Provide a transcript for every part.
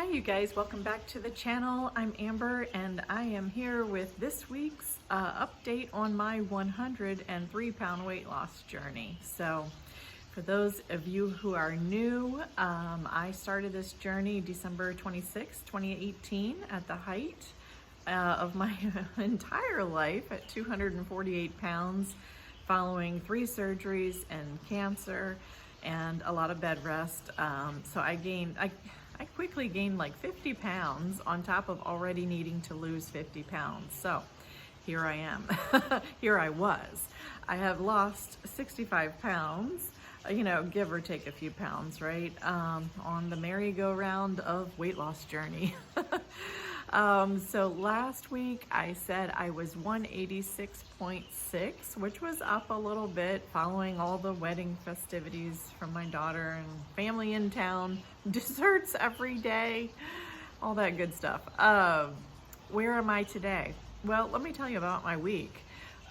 Hi you guys, welcome back to the channel. I'm Amber and I am here with this week's update on my 103-pound weight loss journey. So for those of you who are new, I started this journey December 26, 2018 at the height of my entire life at 248 pounds following 3 surgeries and cancer and a lot of bed rest. So I quickly gained like 50 pounds on top of already needing to lose 50 pounds. So here I am, here I was. I have lost 65 pounds, give or take a few pounds, right? On the merry-go-round of weight loss journey. So last week I said I was 186.6, which was up a little bit following all the wedding festivities from my daughter and family in town, desserts every day, all that good stuff. Where am I today? Well, let me tell you about my week.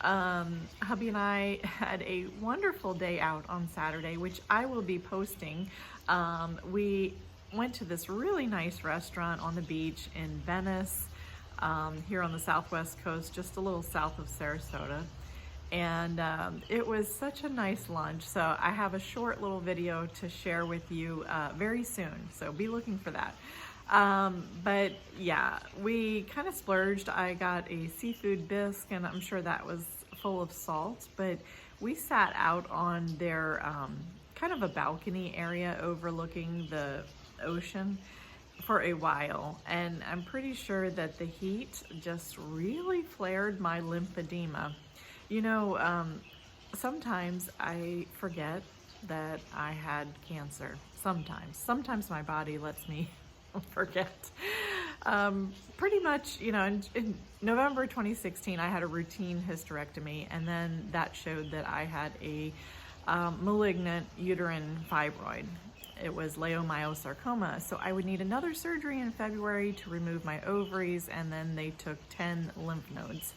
Hubby and I had a wonderful day out on Saturday, which I will be posting. We went to this really nice restaurant on the beach in Venice, here on the southwest coast, just a little south of Sarasota. And it was such a nice lunch. So I have a short little video to share with you very soon. So be looking for that. But yeah, we kind of splurged. I got a seafood bisque and I'm sure that was full of salt, but we sat out on their kind of a balcony area overlooking the ocean for a while, and I'm pretty sure that the heat just really flared my lymphedema. Sometimes I forget that I had cancer. Sometimes my body lets me forget. Pretty much, in November 2016, I had a routine hysterectomy, and then that showed that I had a malignant uterine fibroid. It was leiomyosarcoma, so I would need another surgery in February to remove my ovaries, and then they took 10 lymph nodes.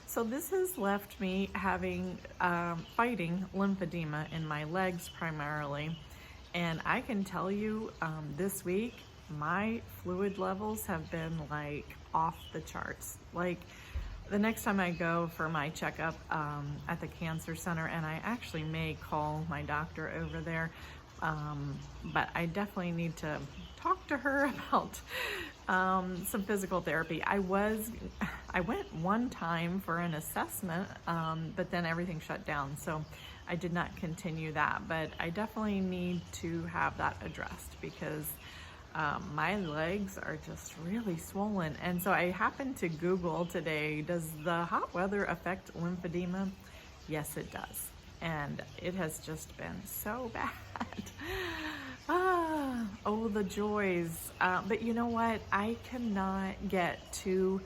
So this has left me having fighting lymphedema in my legs primarily, and I can tell you this week my fluid levels have been like off the charts. Like the next time I go for my checkup at the cancer center, and I actually may call my doctor over there, but I definitely need to talk to her about some physical therapy. I went one time for an assessment, but then everything shut down, so I did not continue that. But I definitely need to have that addressed because my legs are just really swollen. And so I happened to Google today, does the hot weather affect lymphedema? Yes, it does. And it has just been so bad. Oh, the joys. But you know what? I cannot get too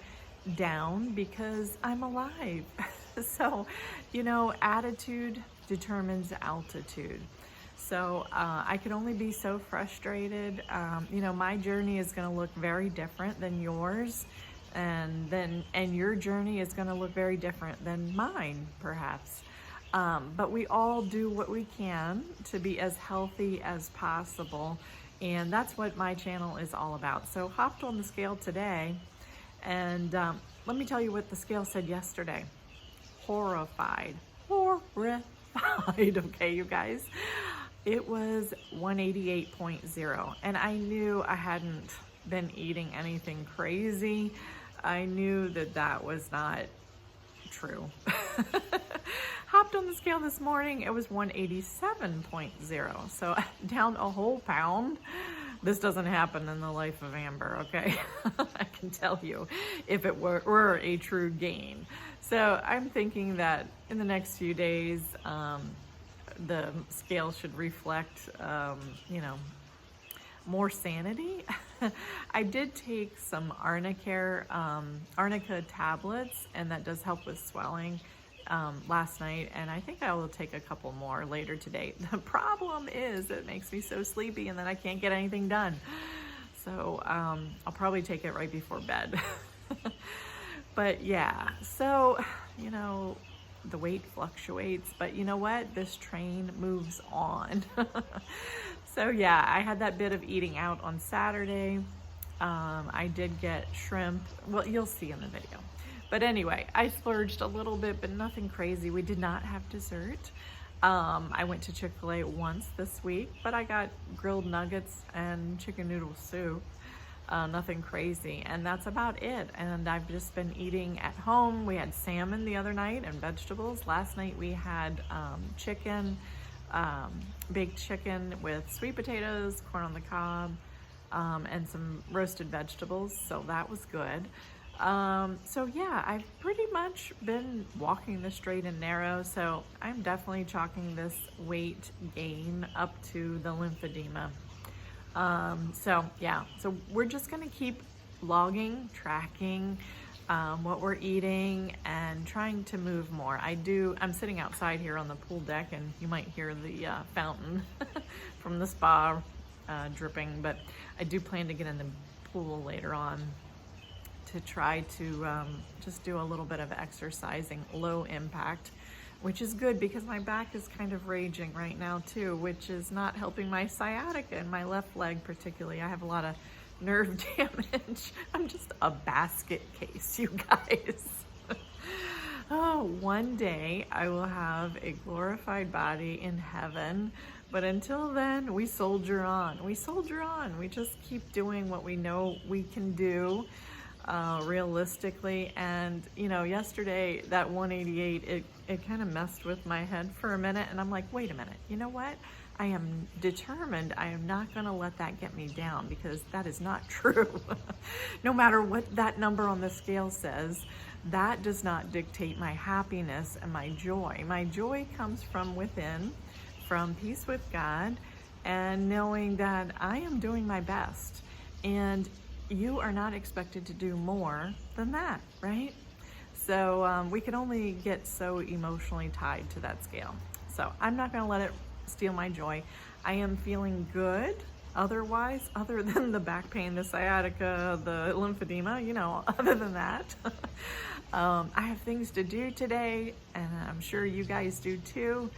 down because I'm alive. So, attitude determines altitude. So I could only be so frustrated. My journey is going to look very different than yours, and your journey is going to look very different than mine, perhaps. But we all do what we can to be as healthy as possible, and that's what my channel is all about. So hopped on the scale today, and let me tell you what the scale said yesterday. Horrified, okay, you guys. It was 188.0, and I knew I hadn't been eating anything crazy. I knew that was not true. Hopped on the scale this morning, it was 187.0, so down a whole pound. This doesn't happen in the life of Amber, okay? I can tell you, if it were a true gain. So I'm thinking that in the next few days, the scale should reflect, more sanity. I did take some Arnica tablets, and that does help with swelling last night, and I think I will take a couple more later today. The problem is it makes me so sleepy and then I can't get anything done. So I'll probably take it right before bed. But yeah, so, the weight fluctuates, but you know what? This train moves on. So yeah, I had that bit of eating out on Saturday. I did get shrimp. Well, you'll see in the video. But anyway, I splurged a little bit, but nothing crazy. We did not have dessert. I went to Chick-fil-A once this week, but I got grilled nuggets and chicken noodle soup. Nothing crazy, and that's about it. And I've just been eating at home. We had salmon the other night and vegetables. Last night we had chicken, baked chicken with sweet potatoes, corn on the cob, and some roasted vegetables, so that was good. So yeah, I've pretty much been walking the straight and narrow, so I'm definitely chalking this weight gain up to the lymphedema. So yeah, so we're just gonna keep logging, tracking what we're eating, and trying to move more. I'm sitting outside here on the pool deck, and you might hear the fountain from the spa dripping, but I do plan to get in the pool later on to try to just do a little bit of exercising, low impact, which is good because my back is kind of raging right now too, which is not helping my sciatica in my left leg particularly. I have a lot of nerve damage. I'm just a basket case, you guys. Oh, one day I will have a glorified body in heaven, but until then, we soldier on. We soldier on. We just keep doing what we know we can do. Realistically, and you know, yesterday that 188, it kind of messed with my head for a minute, and I'm like, wait a minute, you know what? I am determined. I am not going to let that get me down, because that is not true. No matter what that number on the scale says, that does not dictate my happiness and my joy. My joy comes from within, from peace with God, and knowing that I am doing my best. And you are not expected to do more than that, right? So we can only get so emotionally tied to that scale. So I'm not gonna let it steal my joy. I am feeling good otherwise, other than the back pain, the sciatica, the lymphedema, you know, other than that. I have things to do today, and I'm sure you guys do too.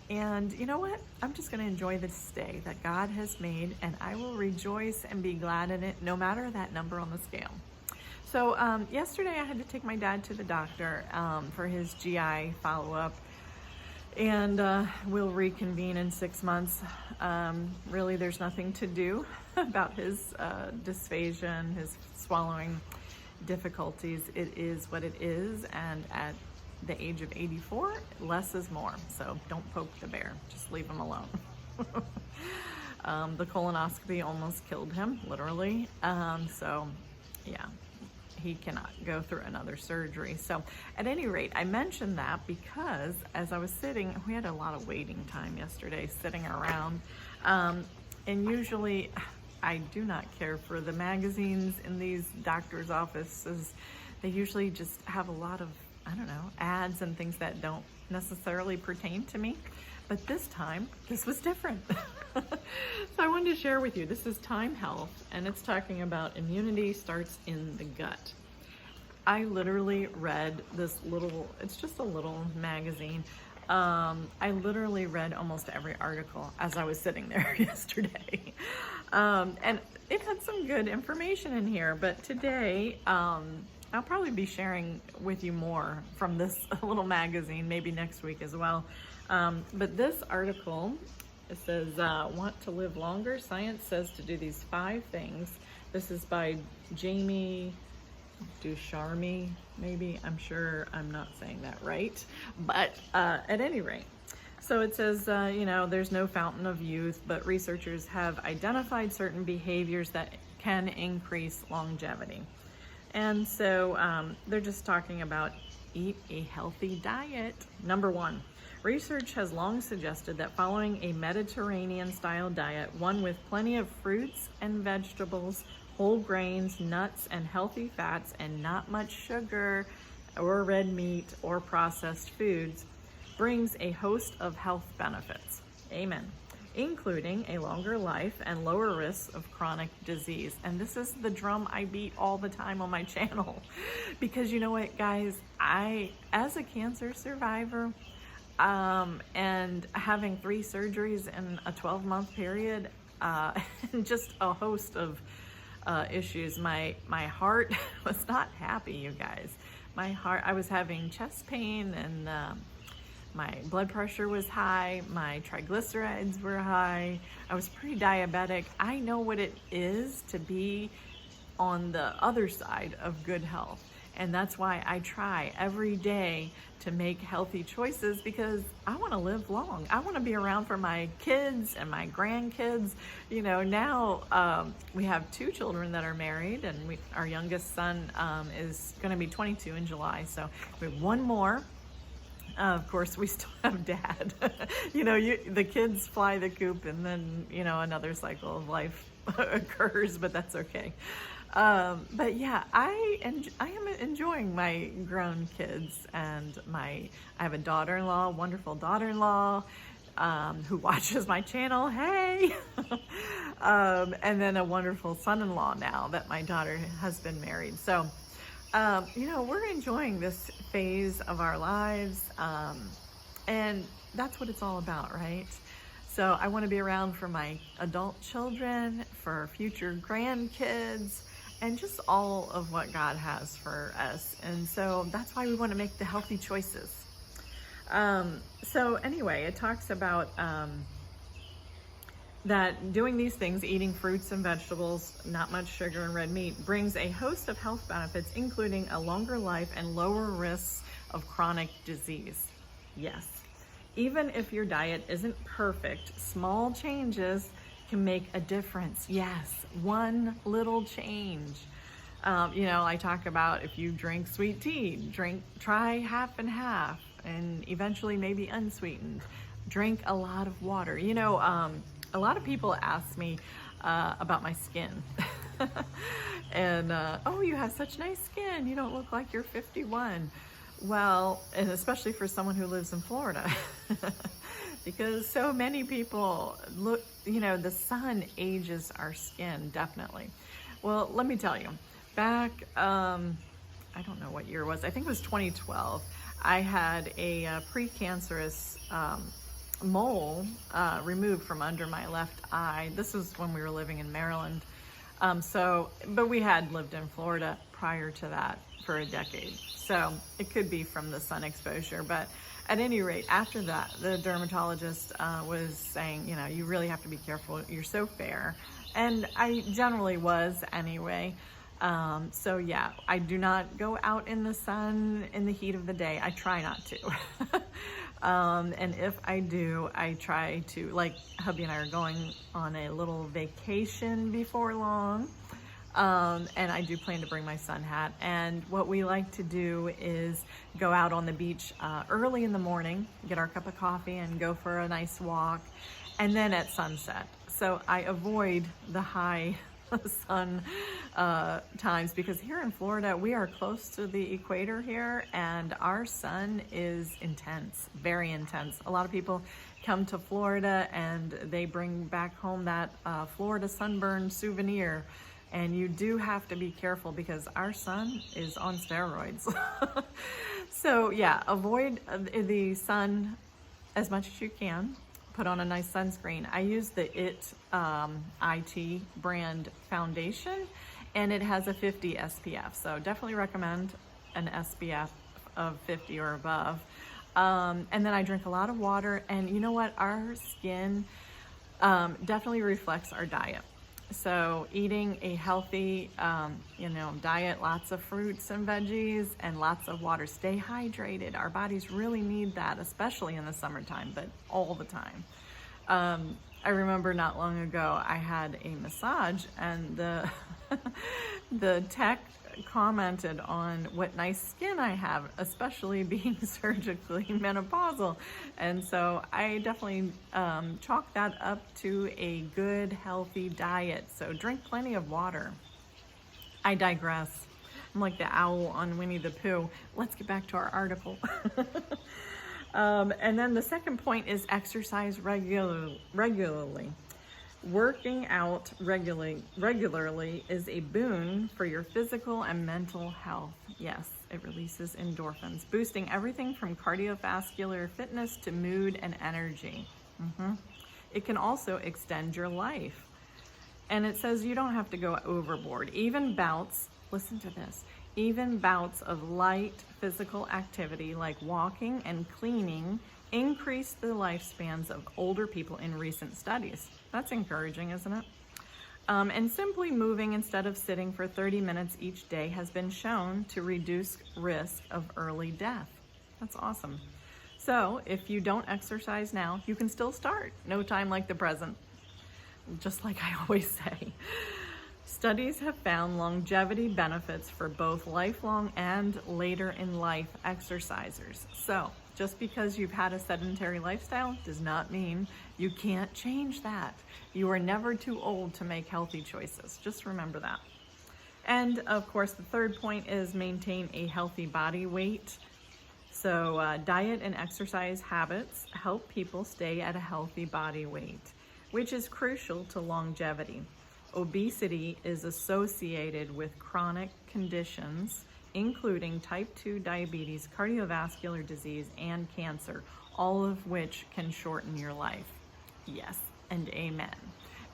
And you know what? I'm just going to enjoy this day that God has made, and I will rejoice and be glad in it, no matter that number on the scale. So yesterday I had to take my dad to the doctor for his GI follow-up, and we'll reconvene in 6 months. Really, there's nothing to do about his dysphagia and his swallowing difficulties. It is what it is, and at the age of 84, less is more. So don't poke the bear, just leave him alone. The colonoscopy almost killed him, literally. So yeah, he cannot go through another surgery. So at any rate, I mentioned that because as I was sitting, we had a lot of waiting time yesterday sitting around. And usually I do not care for the magazines in these doctors' offices. They usually just have a lot of, I don't know, ads and things that don't necessarily pertain to me. But this time, this was different. So I wanted to share with you, this is Time Health, and it's talking about immunity starts in the gut. I literally read this little, it's just a little magazine. I literally read almost every article as I was sitting there yesterday. And it had some good information in here, but today, I'll probably be sharing with you more from this little magazine, maybe next week as well. But this article, it says, want to live longer? Science says to do these 5 things. This is by Jamie Ducharme, maybe. I'm sure I'm not saying that right. But at any rate, so it says, you know, there's no fountain of youth, but researchers have identified certain behaviors that can increase longevity. And so they're just talking about eat a healthy diet. Number 1, research has long suggested that following a Mediterranean-style diet, one with plenty of fruits and vegetables, whole grains, nuts, and healthy fats, and not much sugar or red meat or processed foods, brings a host of health benefits. Amen. Including a longer life and lower risks of chronic disease. And this is the drum I beat all the time on my channel. Because you know what, guys? As a cancer survivor, and having 3 surgeries in a 12-month period, and just a host of issues. My heart was not happy, you guys. My heart, I was having chest pain, and my blood pressure was high, my triglycerides were high, I was pre-diabetic. I know what it is to be on the other side of good health. And that's why I try every day to make healthy choices, because I want to live long. I want to be around for my kids and my grandkids. You know, now we have 2 children that are married, and our youngest son is going to be 22 in July. So we have 1 more. Of course, we still have Dad. You know, the kids fly the coop, and then, you know, another cycle of life occurs, but that's okay. But yeah, I am enjoying my grown kids, and I have a daughter-in-law, wonderful daughter-in-law, who watches my channel. Hey, and then a wonderful son-in-law now that my daughter has been married. So, you know, we're enjoying this phase of our lives, and that's what it's all about, right? So I want to be around for my adult children, for future grandkids, and just all of what God has for us. And so that's why we want to make the healthy choices. So anyway, it talks about that doing these things, eating fruits and vegetables, not much sugar and red meat, brings a host of health benefits, including a longer life and lower risks of chronic disease. Yes, even if your diet isn't perfect, small changes can make a difference. Yes, one little change. You know, I talk about, if you drink sweet tea, try half and half, and eventually maybe unsweetened. Drink a lot of water. You know, a lot of people ask me about my skin. And, oh, you have such nice skin. You don't look like you're 51. Well, and especially for someone who lives in Florida. Because so many people look, you know, the sun ages our skin, definitely. Well, let me tell you, back, I don't know what year it was, I think it was 2012, I had a precancerous mole removed from under my left eye. This was when we were living in Maryland. But we had lived in Florida prior to that for a decade. So it could be from the sun exposure, but at any rate, after that, the dermatologist was saying, you know, you really have to be careful. You're so fair. And I generally was anyway. So yeah, I do not go out in the sun in the heat of the day. I try not to. And if I do, I try to, like hubby and I are going on a little vacation before long. And I do plan to bring my sun hat. And what we like to do is go out on the beach early in the morning, get our cup of coffee and go for a nice walk, and then at sunset. So I avoid the high sun times, because here in Florida, we are close to the equator here, and our sun is intense, very intense. A lot of people come to Florida and they bring back home that Florida sunburn souvenir. And you do have to be careful, because our sun is on steroids. So yeah, avoid the sun as much as you can. Put on a nice sunscreen. I use the IT brand foundation, and it has a 50 SPF. So definitely recommend an SPF of 50 or above. And then I drink a lot of water. And you know what? Our skin definitely reflects our diet. So eating a healthy, you know, diet, lots of fruits and veggies, and lots of water. Stay hydrated. Our bodies really need that, especially in the summertime, but all the time. I remember not long ago, I had a massage, and the tech commented on what nice skin I have, especially being surgically menopausal. And so I definitely chalk that up to a good, healthy diet. So drink plenty of water. I digress. I'm like the owl on Winnie the Pooh. Let's get back to our article. And then the second point is exercise regularly. Working out regularly is a boon for your physical and mental health. Yes, it releases endorphins, boosting everything from cardiovascular fitness to mood and energy. It can also extend your life. And it says you don't have to go overboard. Even bouts, listen to this, even bouts of light physical activity like walking and cleaning increase the lifespans of older people in recent studies. That's encouraging, isn't it? And simply moving instead of sitting for 30 minutes each day has been shown to reduce risk of early death. That's awesome. So if you don't exercise now, you can still start. No time like the present. Just like I always say. Studies have found longevity benefits for both lifelong and later in life exercisers. So just because you've had a sedentary lifestyle does not mean you can't change that. You are never too old to make healthy choices. Just remember that. And of course, the third point is maintain a healthy body weight. So diet and exercise habits help people stay at a healthy body weight, which is crucial to longevity. Obesity is associated with chronic conditions, including type 2 diabetes, cardiovascular disease, and cancer, all of which can shorten your life. Yes, and amen.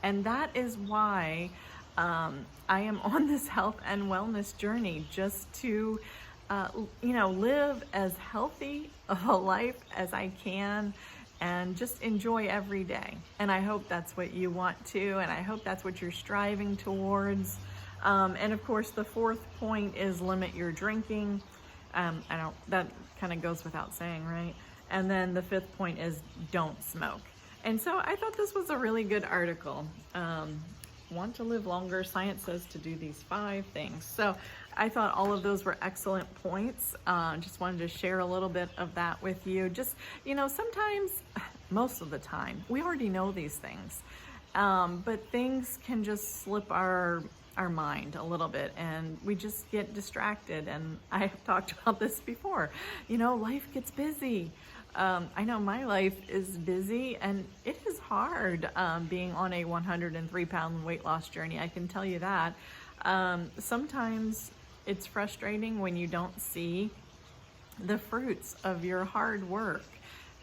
And that is why I am on this health and wellness journey, just to live as healthy of a life as I can, and just enjoy every day. And I hope that's what you want to, and I hope that's what you're striving towards. And of course, the fourth point is limit your drinking. That kind of goes without saying, right? And then the fifth point is don't smoke. And so I thought this was a really good article. Want to live longer, science says to do these 5 things. So I thought all of those were excellent points. Just wanted to share a little bit of that with you. Just, sometimes, most of the time, we already know these things, but things can just slip our mind a little bit, and we just get distracted. And I have talked about this before. Life gets busy. I know my life is busy, and it is hard being on a 103-pound weight loss journey. I can tell you that. Sometimes it's frustrating when you don't see the fruits of your hard work.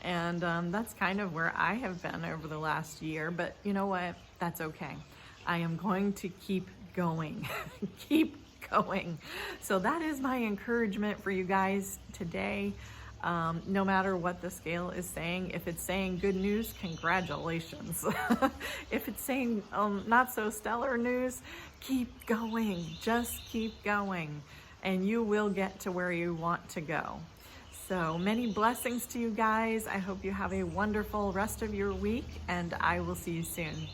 And that's kind of where I have been over the last year. But you know what? That's okay. I am going to keep going. Keep going. So that is my encouragement for you guys today. No matter what the scale is saying, if it's saying good news, congratulations. If it's saying not so stellar news, keep going. Just keep going, and you will get to where you want to go. So many blessings to you guys. I hope you have a wonderful rest of your week, and I will see you soon.